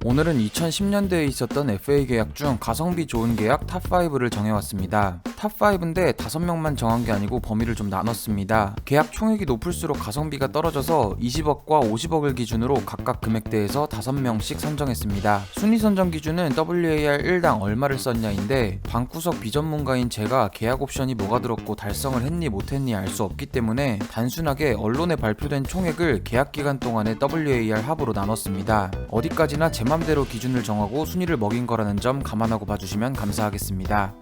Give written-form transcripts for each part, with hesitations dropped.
오늘은 2010년대에 있었던 FA 계약 중 가성비 좋은 계약 탑5를 정해왔습니다. 탑5인데 5명만 정한 게 아니고 범위를 좀 나눴습니다. 계약 총액이 높을수록 가성비가 떨어져서 20억과 50억을 기준으로 각각 금액대에서 5명씩 선정했습니다. 순위 선정 기준은 WAR 1당 얼마를 썼냐인데 방구석 비전문가인 제가 계약 옵션이 뭐가 들었고 달성을 했니 못했니 알 수 없기 때문에 단순하게 언론에 발표된 총액을 계약 기간 동안의 WAR 합으로 나눴습니다. 어디까지나 제 맘대로 기준을 정하고 순위를 먹인 거라는 점 감안하고 봐주시면 감사하겠습니다.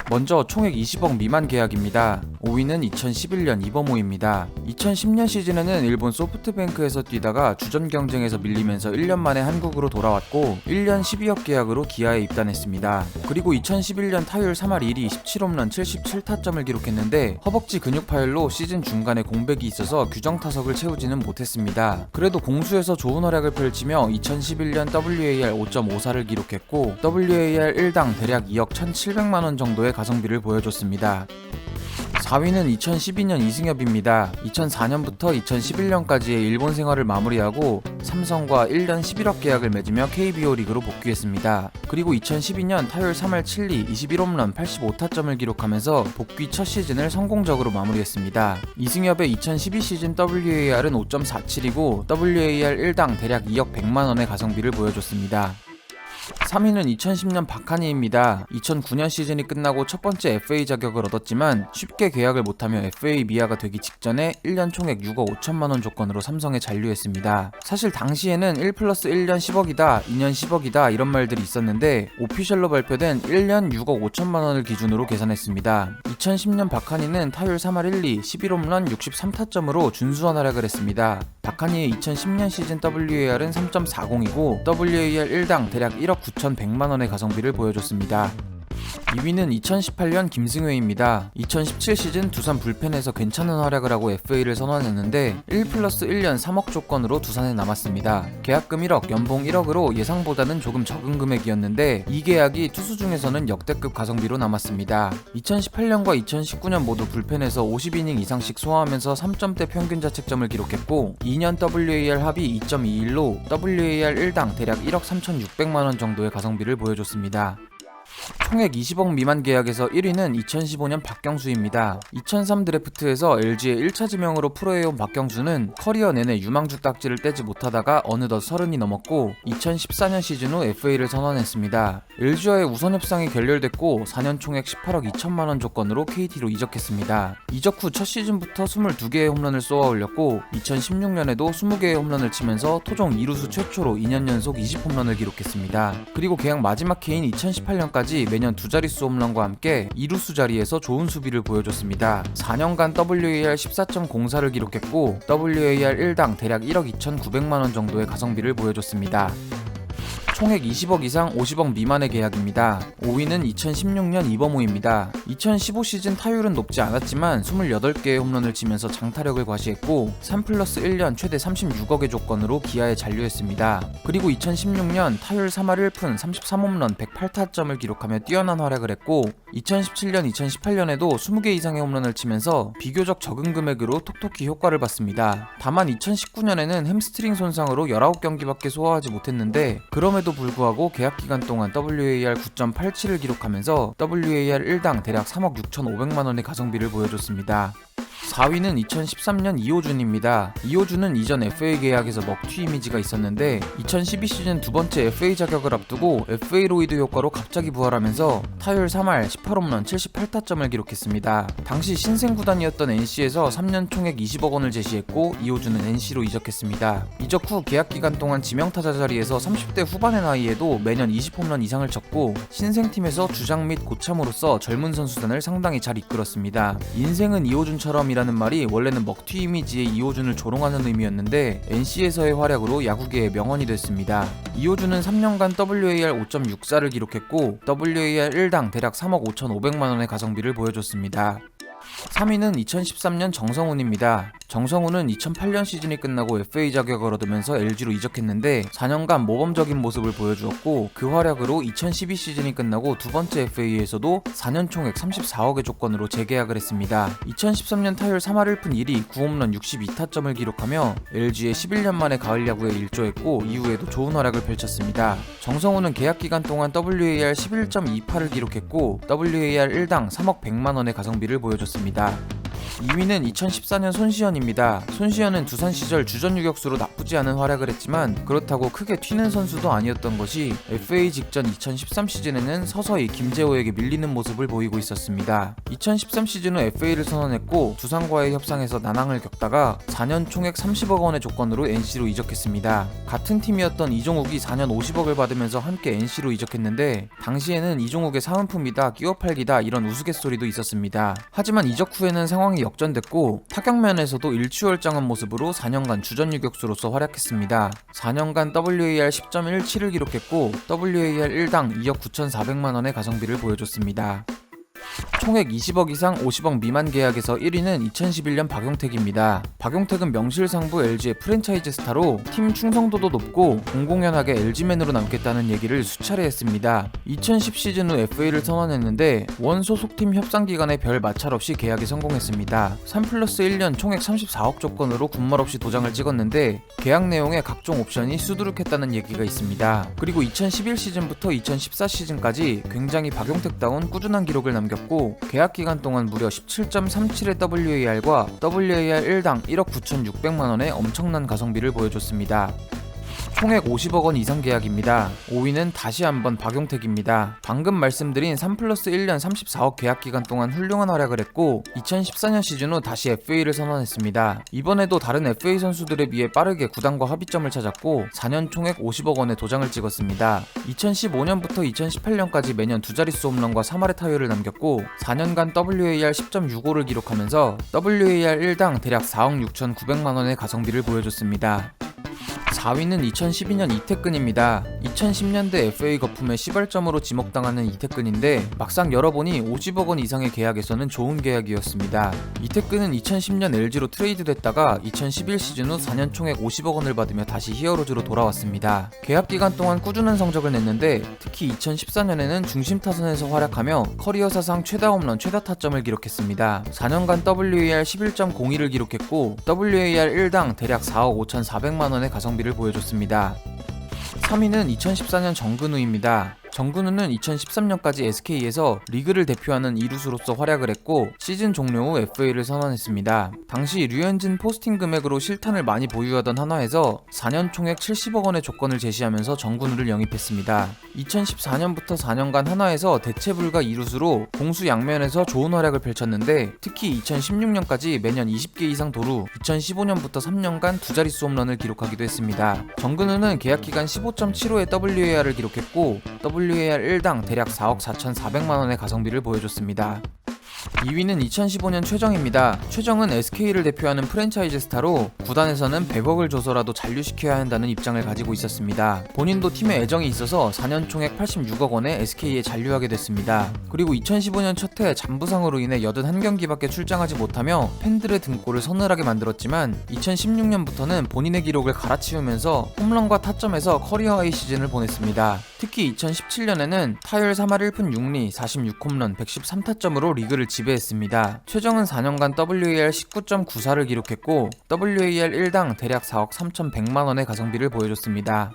먼저 총액 20억 미만 계약입니다. 5위는 2011년 이버모입니다. 2010년 시즌에는 일본 소프트뱅크에서 뛰다가 주전 경쟁에서 밀리면서 1년 만에 한국으로 돌아왔고 1년 12억 계약으로 기아에 입단했습니다. 그리고 2011년 타율 3할 1위 17홈런 77타점을 기록했는데 허벅지 근육 파열로 시즌 중간에 공백이 있어서 규정 타석을 채우지는 못했습니다. 그래도 공수에서 좋은 활약을 펼치며 2011년 WAR 5.54를 기록했고 WAR 1당 대략 2억 1,700만원 정도의 가성비를 보여줬습니다. 4위는 2012년 이승엽입니다. 2004년부터 2011년까지의 일본 생활을 마무리하고 삼성과 1년 11억 계약을 맺으며 KBO 리그로 복귀했습니다. 그리고 2012년 타율 3할 7리 21홈런 85타점을 기록하면서 복귀 첫 시즌을 성공적으로 마무리했습니다. 이승엽의 2012 시즌 WAR은 5.47이고 WAR 1당 대략 2억 100만원의 가성비를 보여줬습니다. 3위는 2010년 박한희입니다. 2009년 시즌이 끝나고 첫 번째 FA 자격을 얻었지만 쉽게 계약을 못하며 FA 미아가 되기 직전에 1년 총액 6억 5천만원 조건으로 삼성에 잔류했습니다. 사실 당시에는 1+1년 10억이다, 2년 10억이다 이런 말들이 있었는데 오피셜로 발표된 1년 6억 5천만원을 기준으로 계산했습니다. 2010년 박한희는 타율 3할 1리 11홈런 63타점으로 준수한 활약을 했습니다. 박한희의 2010년 시즌 WAR은 3.40이고 WAR 1당 대략 1억 9,100만원의 가성비를 보여줬습니다. 2위는 2018년 김승회입니다. 2017 시즌 두산 불펜에서 괜찮은 활약을 하고 FA를 선언했는데 1+1년 3억 조건으로 두산에 남았습니다. 계약금 1억, 연봉 1억으로 예상보다는 조금 적은 금액이었는데 이 계약이 투수 중에서는 역대급 가성비로 남았습니다. 2018년과 2019년 모두 불펜에서 50이닝 이상씩 소화하면서 3점대 평균 자책점을 기록했고 2년 WAR 합이 2.21로 WAR 1당 대략 1억 3,600만원 정도의 가성비를 보여줬습니다. 총액 20억 미만 계약에서 1위는 2015년 박경수입니다. 2003 드래프트에서 LG의 1차 지명으로 프로에 온 박경수는 커리어 내내 유망주 딱지를 떼지 못하다가 어느덧 30이 넘었고 2014년 시즌 후 FA를 선언했습니다. LG와의 우선 협상이 결렬됐고 4년 총액 18억 2천만원 조건으로 KT로 이적했습니다. 이적 후 첫 시즌부터 22개의 홈런을 쏘아 올렸고 2016년에도 20개의 홈런을 치면서 토종 2루수 최초로 2년 연속 20홈런을 기록했습니다. 그리고 계약 마지막 해인 2018년까지 매년 두 자릿수 홈런과 함께 2루수 자리에서 좋은 수비를 보여줬습니다. 4년간 WAR 14.04를 기록했고 WAR 1당 대략 1억 2,900만원 정도의 가성비를 보여줬습니다. 총액 20억 이상 50억 미만의 계약입니다. 5위는 2016년 이버모입니다. 2015 시즌 타율은 높지 않았지만 28개의 홈런을 치면서 장타력을 과시했고 3+1년 최대 36억의 조건으로 기아에 잔류했습니다. 그리고 2016년 타율 3할 1푼 33홈런 108타점을 기록하며 뛰어난 활약을 했고 2017년 2018년에도 20개 이상의 홈런을 치면서 비교적 적은 금액으로 톡톡히 효과를 봤습니다. 다만 2019년에는 햄스트링 손상으로 19경기밖에 소화하지 못했는데 그럼에도 불구하고 계약 기간 동안 WAR 9.87을 기록하면서 WAR 1당 대략 3억 6,500만원의 가성비를 보여줬습니다. 4위는 2013년 이호준입니다. 이호준은 이전 FA 계약에서 먹튀 이미지가 있었는데 2012 시즌 두 번째 FA 자격을 앞두고 FA 로이드 효과로 갑자기 부활하면서 타율 3할 18홈런 78타점을 기록했습니다. 당시 신생 구단이었던 NC에서 3년 총액 20억 원을 제시했고 이호준은 NC로 이적했습니다. 이적 후 계약 기간 동안 지명타자 자리에서 30대 후반의 나이에도 매년 20홈런 이상을 쳤고 신생팀에서 주장 및 고참으로서 젊은 선수단을 상당히 잘 이끌었습니다. 인생은 이호준처럼 이라는 말이 원래는 먹튀 이미지의 이호준을 조롱하는 의미였는데 NC에서의 활약으로 야구계의 명언이 됐습니다. 이호준은 3년간 WAR 5.64를 기록했고 WAR 1당 대략 3억 5,500만원의 가성비를 보여줬습니다. 3위는 2013년 정성훈입니다. 정성우는 2008년 시즌이 끝나고 FA 자격을 얻으면서 LG로 이적했는데 4년간 모범적인 모습을 보여주었고 그 활약으로 2012 시즌이 끝나고 두 번째 FA에서도 4년 총액 34억의 조건으로 재계약을 했습니다. 2013년 타율 3할 1푼 1리 9홈런 62타점을 기록하며 LG의 11년 만에 가을 야구에 일조했고 이후에도 좋은 활약을 펼쳤습니다. 정성우는 계약 기간 동안 WAR 11.28을 기록했고 WAR 1당 3억 100만원의 가성비를 보여줬습니다. 2위는 2014년 손시현입니다. 손시현은 두산 시절 주전 유격수로 나쁘지 않은 활약을 했지만 그렇다고 크게 튀는 선수도 아니었던 것이 FA 직전 2013 시즌에는 서서히 김재호에게 밀리는 모습을 보이고 있었습니다. 2013 시즌 후 FA를 선언했고 두산과의 협상에서 난항을 겪다가 4년 총액 30억 원의 조건으로 NC로 이적했습니다. 같은 팀이었던 이종욱이 4년 50억을 받으면서 함께 NC로 이적했는데 당시에는 이종욱의 사은품이다, 끼워팔기다 이런 우스갯소리도 있었습니다. 하지만 이적 후에는 상황이 역전됐고 타격면에서도 일취월장한 모습으로 4년간 주전 유격수로서 활약했습니다. 4년간 WAR 10.17을 기록했고 WAR 1당 2억 9,400만원의 가성비를 보여줬습니다. 총액 20억 이상 50억 미만 계약에서 1위는 2011년 박용택입니다. 박용택은 명실상부 LG의 프랜차이즈 스타로 팀 충성도도 높고 공공연하게 LG맨으로 남겠다는 얘기를 수차례 했습니다. 2010 시즌 후 FA를 선언했는데 원 소속팀 협상 기간에 별 마찰 없이 계약에 성공했습니다. 3+1년 총액 34억 조건으로 군말 없이 도장을 찍었는데 계약 내용에 각종 옵션이 수두룩했다는 얘기가 있습니다. 그리고 2011 시즌부터 2014 시즌까지 굉장히 박용택다운 꾸준한 기록을 남겼고 계약 기간 동안 무려 17.37의 WAR과 WAR 1당 1억 9,600만원의 엄청난 가성비를 보여줬습니다. 총액 50억 원 이상 계약입니다. 5위는 다시 한번 박용택입니다. 방금 말씀드린 3+1년 34억 계약 기간 동안 훌륭한 활약을 했고 2014년 시즌 후 다시 FA를 선언했습니다. 이번에도 다른 FA 선수들에 비해 빠르게 구단과 합의점을 찾았고 4년 총액 50억 원의 도장을 찍었습니다. 2015년부터 2018년까지 매년 두 자릿수 홈런과 3할의 타율을 남겼고 4년간 WAR 10.65를 기록하면서 WAR 1당 대략 4억 6,900만원의 가성비를 보여줬습니다. 4위는 2012년 이태근입니다. 2010년대 FA 거품의 시발점으로 지목당하는 이태근인데 막상 열어보니 50억 원 이상의 계약에서는 좋은 계약이었습니다. 이태근은 2010년 LG로 트레이드됐다가 2011 시즌 후 4년 총액 50억 원을 받으며 다시 히어로즈로 돌아왔습니다. 계약 기간 동안 꾸준한 성적을 냈는데 특히 2014년에는 중심 타선에서 활약하며 커리어 사상 최다 홈런, 최다 타점을 기록했습니다. 4년간 WAR 11.02를 기록했고 WAR 1당 대략 4억 5,400만원의 가성비를 보여줬습니다. 3위는 2014년 정근우입니다. 정근우는 2013년까지 SK에서 리그를 대표하는 이루수로서 활약을 했고 시즌 종료 후 FA를 선언했습니다. 당시 류현진 포스팅 금액으로 실탄을 많이 보유하던 한화에서 4년 총액 70억 원의 조건을 제시하면서 정근우를 영입했습니다. 2014년부터 4년간 한화에서 대체 불가 이루수로 공수 양면에서 좋은 활약을 펼쳤는데 특히 2016년까지 매년 20개 이상 도루, 2015년부터 3년간 두 자릿수 홈런을 기록하기도 했습니다. 정근우는 계약 기간 15.75의 WAR을 기록했고 WAR 1당 대략 4억 4,400만원의 가성비를 보여줬습니다. 2위는 2015년 최정입니다. 최정은 SK를 대표하는 프랜차이즈 스타로 구단에서는 100억을 줘서라도 잔류시켜야 한다는 입장을 가지고 있었습니다. 본인도 팀에 애정이 있어서 4년 총액 86억 원에 SK에 잔류하게 됐습니다. 그리고 2015년 첫해 잔부상으로 인해 81경기밖에 출장하지 못하며 팬들의 등골을 서늘하게 만들었지만 2016년부터는 본인의 기록을 갈아치우면서 홈런과 타점에서 커리어 하이 시즌을 보냈습니다. 특히 2017년에는 타율 3할 1푼 6리 46홈런 113타점으로 리그를 지배했습니다. 최정은 4년간 WAR 19.94를 기록했고 WAR 1당 대략 4억 3,100만원의 가성비를 보여줬습니다.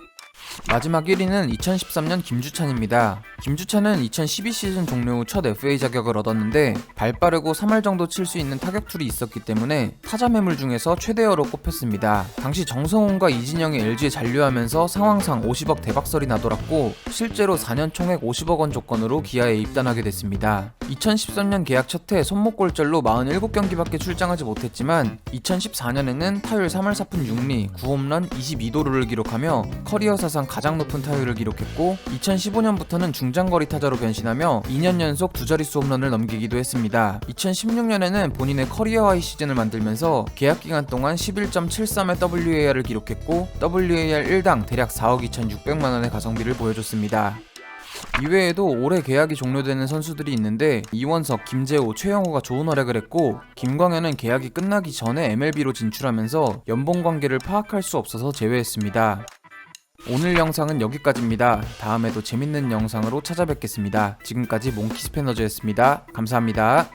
마지막 1위는 2013년 김주찬입니다. 김주찬은 2012 시즌 종료 후 첫 FA 자격을 얻었는데 발빠르고 3할 정도 칠 수 있는 타격툴이 있었기 때문에 타자 매물 중에서 최대어로 꼽혔습니다. 당시 정성훈과 이진영이 LG에 잔류하면서 상황상 50억 대박설이 나돌았고 실제로 4년 총액 50억 원 조건으로 기아에 입단하게 됐습니다. 2013년 계약 첫해 손목골절로 47경기밖에 출장하지 못했지만 2014년에는 타율 3할 4푼 6리 9홈런 22도루를 기록하며 커리어 사상 가장 높은 타율을 기록했고 2015년부터는 중장거리 타자로 변신하며 2년 연속 두 자릿수 홈런을 넘기기도 했습니다. 2016년에는 본인의 커리어 하이 시즌을 만들면서 계약 기간 동안 11.73의 WAR을 기록했고 WAR 1당 대략 4억 2,600만원의 가성비를 보여줬습니다. 이외에도 올해 계약이 종료되는 선수들이 있는데 이원석, 김재호, 최영호가 좋은 활약을 했고 김광현은 계약이 끝나기 전에 MLB로 진출하면서 연봉 관계를 파악할 수 없어서 제외했습니다. 오늘 영상은 여기까지입니다. 다음에도 재밌는 영상으로 찾아뵙겠습니다. 지금까지 몽키스패너즈였습니다. 감사합니다.